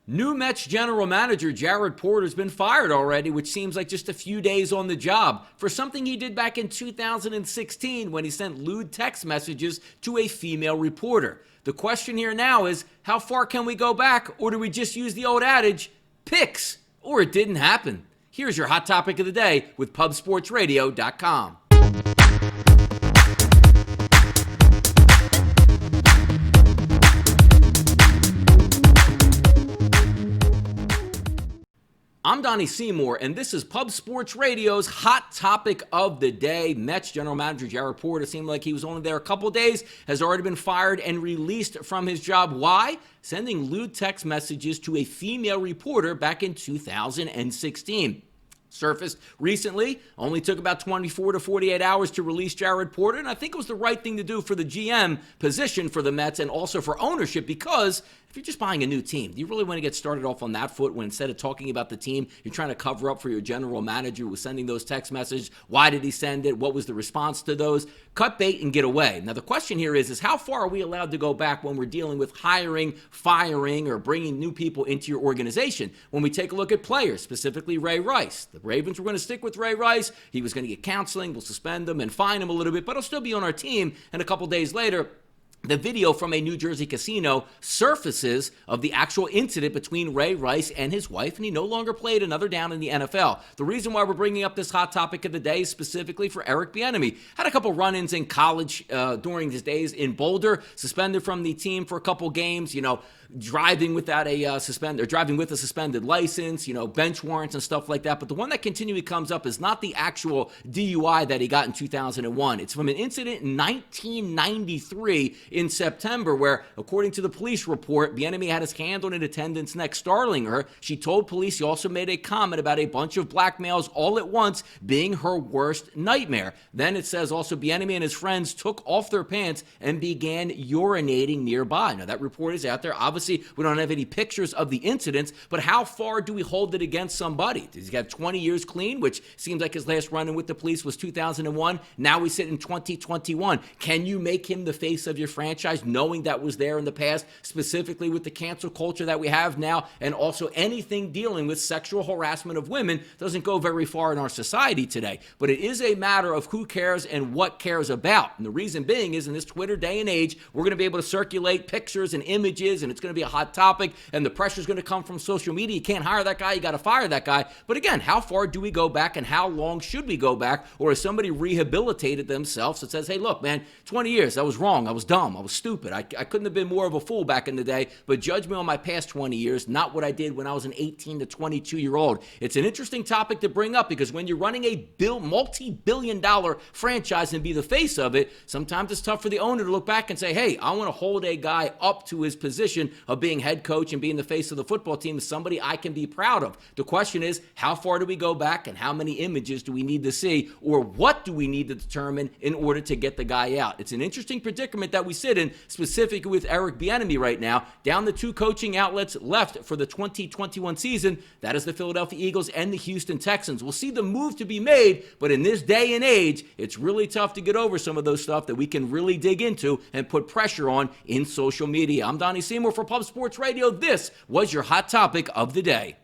New Mets general manager Jared Porter's been fired already, which seems like just a few days on the job, for something he did back in 2016 when he sent lewd text messages to a female reporter. The question here now is, how far can we go back, or do we just use the old adage, pics, or it didn't happen? Here's your hot topic of the day with pubsportsradio.com. I'm Donnie Seymour, and this is Pub Sports Radio's hot topic of the day. Mets general manager Jared Porter seemed like he was only there a couple days, has already been fired and released from his job. Why? Sending lewd text messages to a female reporter back in 2016. Surfaced recently, only took about 24 to 48 hours to release Jared Porter, and I think it was the right thing to do for the GM position for the Mets and also for ownership, because if you're just buying a new team, do you really want to get started off on that foot when instead of talking about the team, you're trying to cover up for your general manager who was sending those text messages? Why did he send it? What was the response to those? Cut bait and get away. Now, the question here is how far are we allowed to go back when we're dealing with hiring, firing, or bringing new people into your organization? When we take a look at players, specifically Ray Rice. The Ravens were going to stick with Ray Rice. He was going to get counseling. We'll suspend him and fine him a little bit, but he'll still be on our team. And a couple days later, the video from a New Jersey casino surfaces of the actual incident between Ray Rice and his wife, and he no longer played another down in the NFL. The reason why we're bringing up this hot topic of the day is specifically for Eric Bieniemy. Had a couple run-ins in college during his days in Boulder, suspended from the team for a couple games, driving without a driving with a suspended license, bench warrants and stuff like that. But the one that continually comes up is not the actual DUI that he got in 2001. It's from an incident in 1993 in September where, according to the police report, Bieniemy had his hand on an attendant's neck, startling her. She told police he also made a comment about a bunch of black males all at once being her worst nightmare. Then it says also Bieniemy and his friends took off their pants and began urinating nearby. Now, that report is out there. Obviously, we don't have any pictures of the incidents, but how far do we hold it against somebody? Does he have 20 years clean, which seems like his last run-in with the police was 2001? Now we sit in 2021. Can you make him the face of your franchise, knowing that was there in the past, specifically with the cancel culture that we have now, and also anything dealing with sexual harassment of women doesn't go very far in our society today. But it is a matter of who cares and what cares about. And the reason being is in this Twitter day and age, we're going to be able to circulate pictures and images, and it's going to be a hot topic, and the pressure is going to come from social media. You can't hire that guy, you got to fire that guy. But again, how far do we go back, and how long should we go back? Or has somebody rehabilitated themselves that says, hey, look, man, 20 years, I was wrong, I was dumb, I was stupid, I couldn't have been more of a fool back in the day, but judge me on my past 20 years, not what I did when I was an 18 to 22-year-old. It's an interesting topic to bring up, because when you're running a multi-billion-dollar franchise and be the face of it, sometimes it's tough for the owner to look back and say, hey, I want to hold a guy up to his position of being head coach and being the face of the football team as somebody I can be proud of. The question is, how far do we go back, and how many images do we need to see, or what do we need to determine in order to get the guy out? It's an interesting predicament that we sit in, specifically with Eric Bieniemy right now. Down the two coaching outlets left for the 2021 season, that is the Philadelphia Eagles and the Houston Texans. We'll see the move to be made, but in this day and age, it's really tough to get over some of those stuff that we can really dig into and put pressure on in social media. I'm Donnie Seymour for Pub Sports Radio. This was your hot topic of the day.